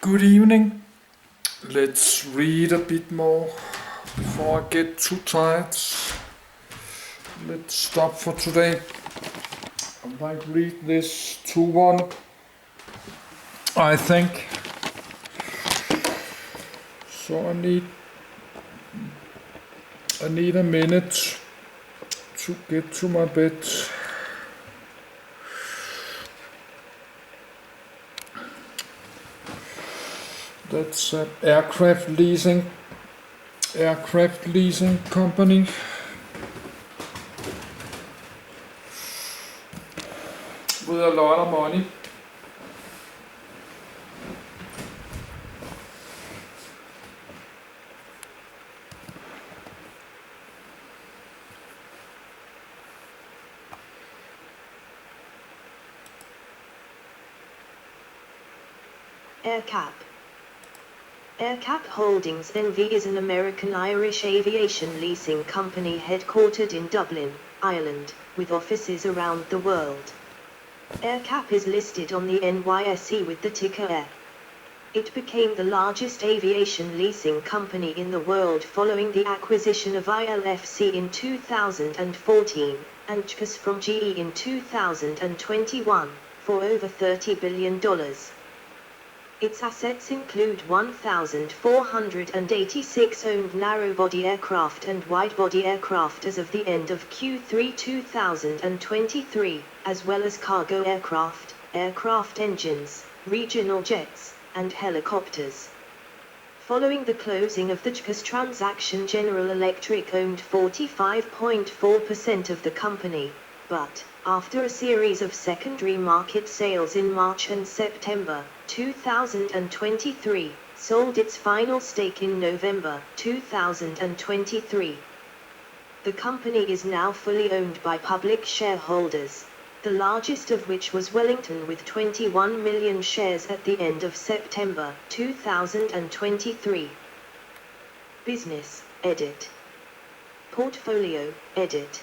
Good evening. Let's read a bit more before I get too tired. Let's stop for today. I might read this 2-1, I think. So I need a minute to get to my bed. That's an aircraft leasing company. With a lot of money. AerCap. AerCap Holdings NV is an American-Irish aviation leasing company headquartered in Dublin, Ireland, with offices around the world. AerCap is listed on the NYSE with the ticker Air. It became the largest aviation leasing company in the world following the acquisition of ILFC in 2014, and GeForce from GE in 2021, for over $30 billion. Its assets include 1,486 owned narrow-body aircraft and wide-body aircraft as of the end of Q3 2023, as well as cargo aircraft, aircraft engines, regional jets, and helicopters. Following the closing of the GeForce transaction, General Electric owned 45.4% of the company, but, after a series of secondary market sales in March and September 2023, sold its final stake in November 2023. The company is now fully owned by public shareholders, the largest of which was Wellington with 21 million shares at the end of September 2023. Business, edit. Portfolio, edit.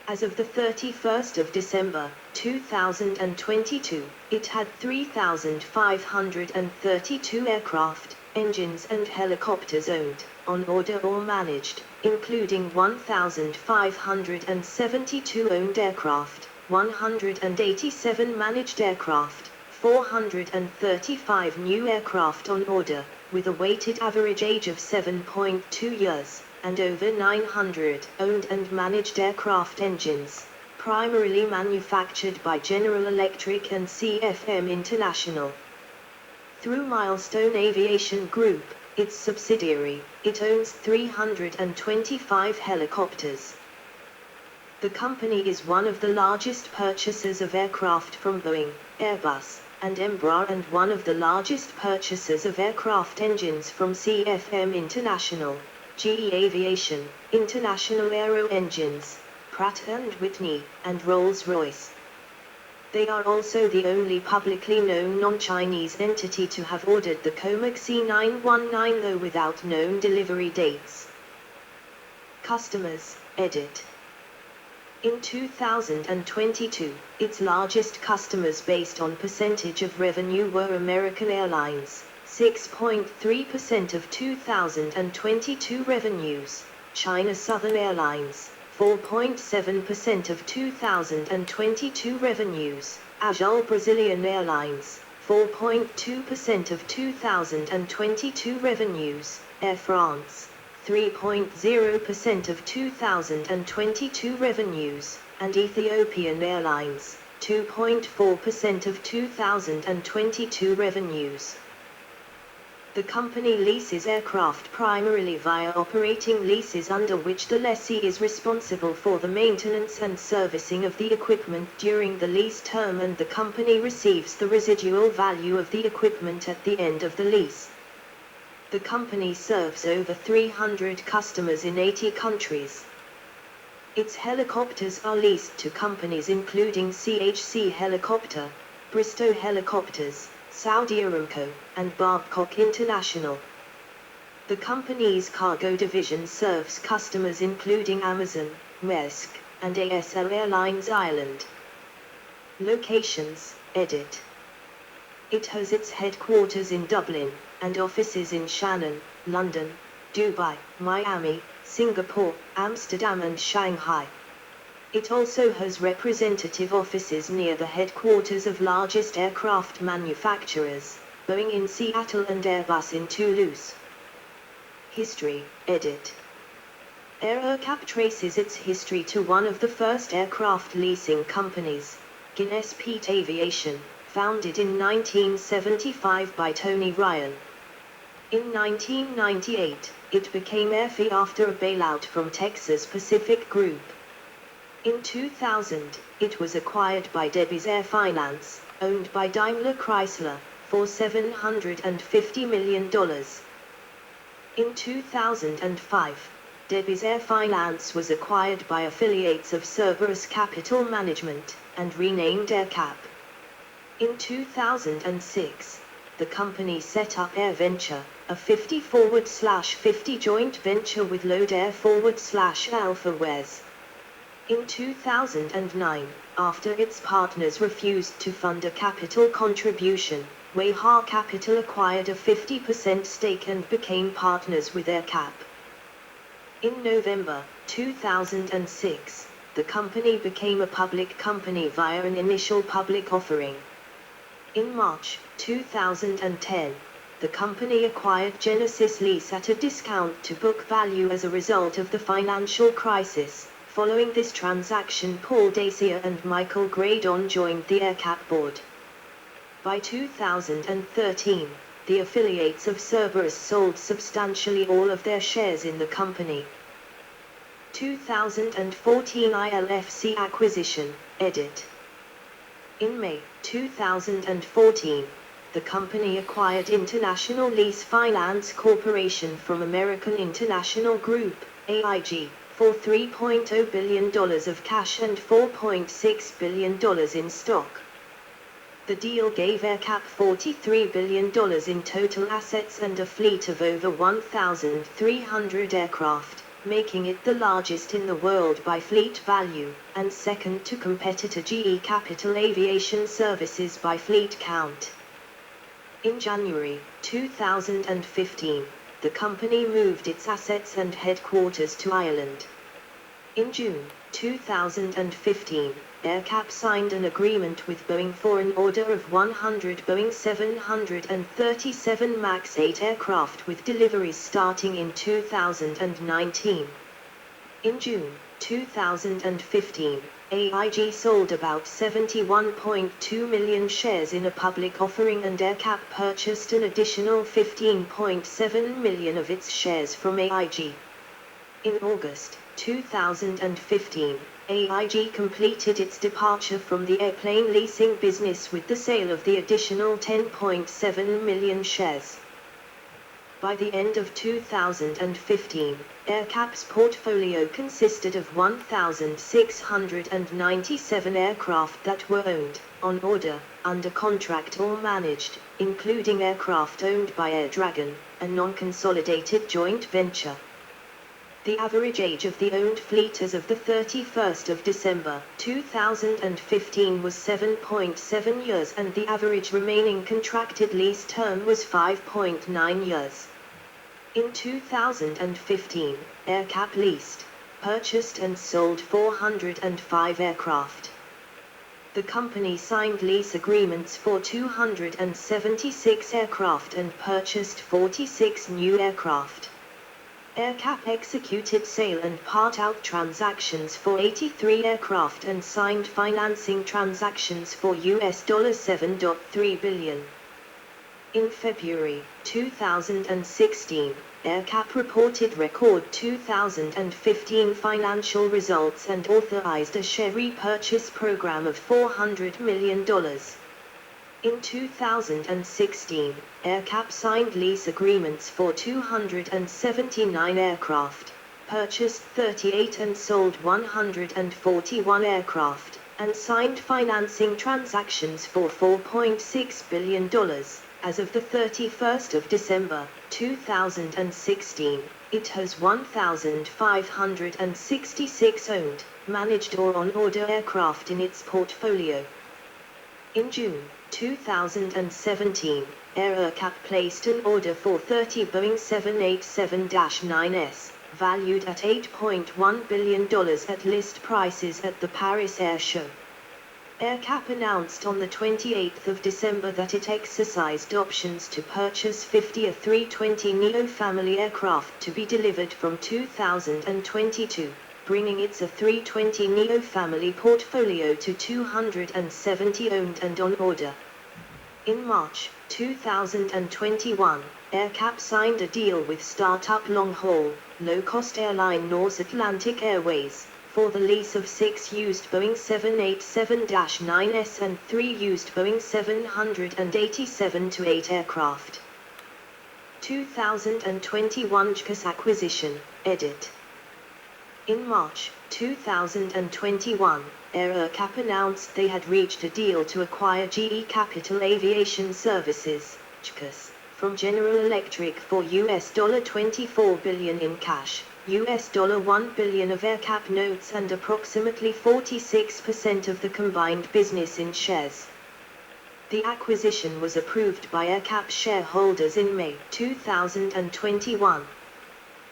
As of the 31st of December 2022, it had 3,532 aircraft, engines and helicopters owned, on order or managed, including 1,572 owned aircraft, 187 managed aircraft, 435 new aircraft on order, with a weighted average age of 7.2 years. And over 900 owned and managed aircraft engines, primarily manufactured by General Electric and CFM International. Through Milestone Aviation Group, its subsidiary, it owns 325 helicopters. The company is one of the largest purchasers of aircraft from Boeing, Airbus, and Embraer, and one of the largest purchasers of aircraft engines from CFM International, GE Aviation, International Aero Engines, Pratt & Whitney, and Rolls-Royce. They are also the only publicly known non-Chinese entity to have ordered the Comac C919, though without known delivery dates. Customers, edit. In 2022, its largest customers based on percentage of revenue were American Airlines, 6.3% of 2022 revenues, China Southern Airlines, 4.7% of 2022 revenues, Azul Brazilian Airlines, 4.2% of 2022 revenues, Air France, 3.0% of 2022 revenues, and Ethiopian Airlines, 2.4% of 2022 revenues. The company leases aircraft primarily via operating leases, under which the lessee is responsible for the maintenance and servicing of the equipment during the lease term, and the company receives the residual value of the equipment at the end of the lease. The company serves over 300 customers in 80 countries. Its helicopters are leased to companies including CHC Helicopter, Bristow Helicopters, Saudi Aramco, and Babcock International. The company's cargo division serves customers including Amazon, Maersk, and ASL Airlines Ireland. Locations, edit. It has its headquarters in Dublin, and offices in Shannon, London, Dubai, Miami, Singapore, Amsterdam and Shanghai. It also has representative offices near the headquarters of largest aircraft manufacturers, Boeing in Seattle and Airbus in Toulouse. History, edit. AerCap traces its history to one of the first aircraft leasing companies, Guinness Peak Aviation, founded in 1975 by Tony Ryan. In 1998, it became Airfee after a bailout from Texas Pacific Group. In 2000, it was acquired by Debbie's Air Finance, owned by Daimler Chrysler, for $750 million. In 2005, Debbie's Air Finance was acquired by affiliates of Cerberus Capital Management, and renamed AerCap. In 2006, the company set up AirVenture, a 50/50 joint venture with Load Air /AlphaWares. In 2009, after its partners refused to fund a capital contribution, Wayha Capital acquired a 50% stake and became partners with AerCap. In November 2006, the company became a public company via an initial public offering. In March 2010, the company acquired Genesis Lease at a discount to book value as a result of the financial crisis. Following this transaction, Paul Dacier and Michael Graydon joined the AerCap board. By 2013, the affiliates of Cerberus sold substantially all of their shares in the company. 2014 ILFC acquisition, edit. In May 2014, the company acquired International Lease Finance Corporation from American International Group, AIG, for $3.0 billion of cash and $4.6 billion in stock. The deal gave AerCap $43 billion in total assets and a fleet of over 1,300 aircraft, making it the largest in the world by fleet value, and second to competitor GE Capital Aviation Services by fleet count. In January 2015, the company moved its assets and headquarters to Ireland. In June 2015, AerCap signed an agreement with Boeing for an order of 100 Boeing 737 MAX 8 aircraft with deliveries starting in 2019. In June 2015, AIG sold about 71.2 million shares in a public offering and AerCap purchased an additional 15.7 million of its shares from AIG. In August 2015, AIG completed its departure from the airplane leasing business with the sale of the additional 10.7 million shares. By the end of 2015, AerCap's portfolio consisted of 1,697 aircraft that were owned, on order, under contract or managed, including aircraft owned by Air Dragon, a non-consolidated joint venture. The average age of the owned fleet as of the 31st of December 2015 was 7.7 years and the average remaining contracted lease term was 5.9 years. In 2015, AerCap leased, purchased and sold 405 aircraft. The company signed lease agreements for 276 aircraft and purchased 46 new aircraft. AerCap executed sale and part-out transactions for 83 aircraft and signed financing transactions for $7.3 billion. In February 2016, AerCap reported record 2015 financial results and authorized a share repurchase program of $400 million. In 2016, AerCap signed lease agreements for 279 aircraft, purchased 38 and sold 141 aircraft, and signed financing transactions for $4.6 billion. As of the 31st of December 2016, it has 1,566 owned, managed or on-order aircraft in its portfolio. In June 2017, AerCap placed an order for 30 Boeing 787-9s, valued at $8.1 billion at list prices at the Paris Air Show. AerCap announced on the 28th of December that it exercised options to purchase 50 A320neo family aircraft to be delivered from 2022, bringing its A320neo family portfolio to 270 owned and on order. In March 2021, AerCap signed a deal with startup long-haul, low-cost airline North Atlantic Airways for the lease of 6 used Boeing 787-9s and 3 used Boeing 787-8 aircraft. 2021 GeForce acquisition, edit. In March 2021, AerCap announced they had reached a deal to acquire GE Capital Aviation Services, GeForce, from General Electric for $24 billion in cash, $1 billion of AerCap notes and approximately 46% of the combined business in shares. The acquisition was approved by AerCap shareholders in May 2021.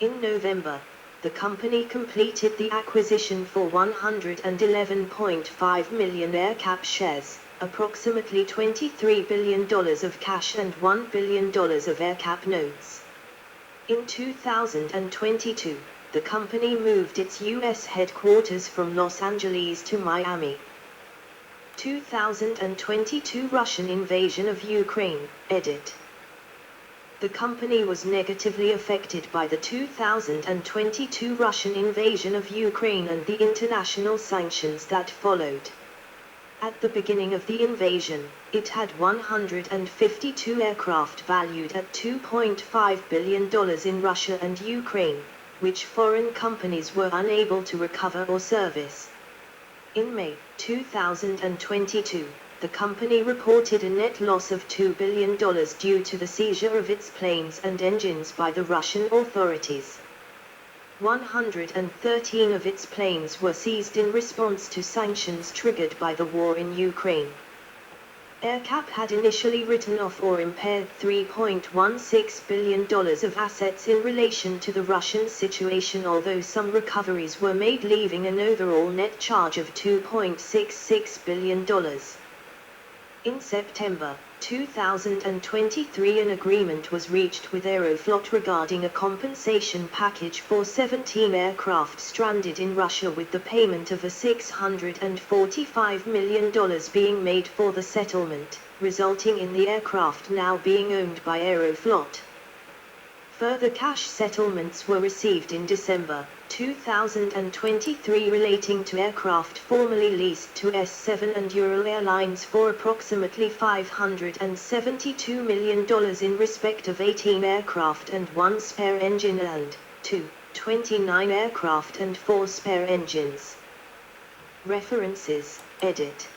In November, the company completed the acquisition for $111.5 million AerCap shares, approximately $23 billion of cash and $1 billion of AerCap notes. In 2022, the company moved its U.S. headquarters from Los Angeles to Miami. 2022 Russian invasion of Ukraine, edit. The company was negatively affected by the 2022 Russian invasion of Ukraine and the international sanctions that followed. At the beginning of the invasion, it had 152 aircraft valued at $2.5 billion in Russia and Ukraine, which foreign companies were unable to recover or service. In May 2022, the company reported a net loss of $2 billion due to the seizure of its planes and engines by the Russian authorities. 113 of its planes were seized in response to sanctions triggered by the war in Ukraine. AerCap had initially written off or impaired $3.16 billion of assets in relation to the Russian situation, although some recoveries were made, leaving an overall net charge of $2.66 billion. In September 2023, an agreement was reached with Aeroflot regarding a compensation package for 17 aircraft stranded in Russia, with the payment of $645 million being made for the settlement, resulting in the aircraft now being owned by Aeroflot. Further cash settlements were received in December 2023 relating to aircraft formerly leased to S7 and Ural Airlines for approximately $572 million in respect of 18 aircraft and 1 spare engine and 29 aircraft and 4 spare engines. References, edit.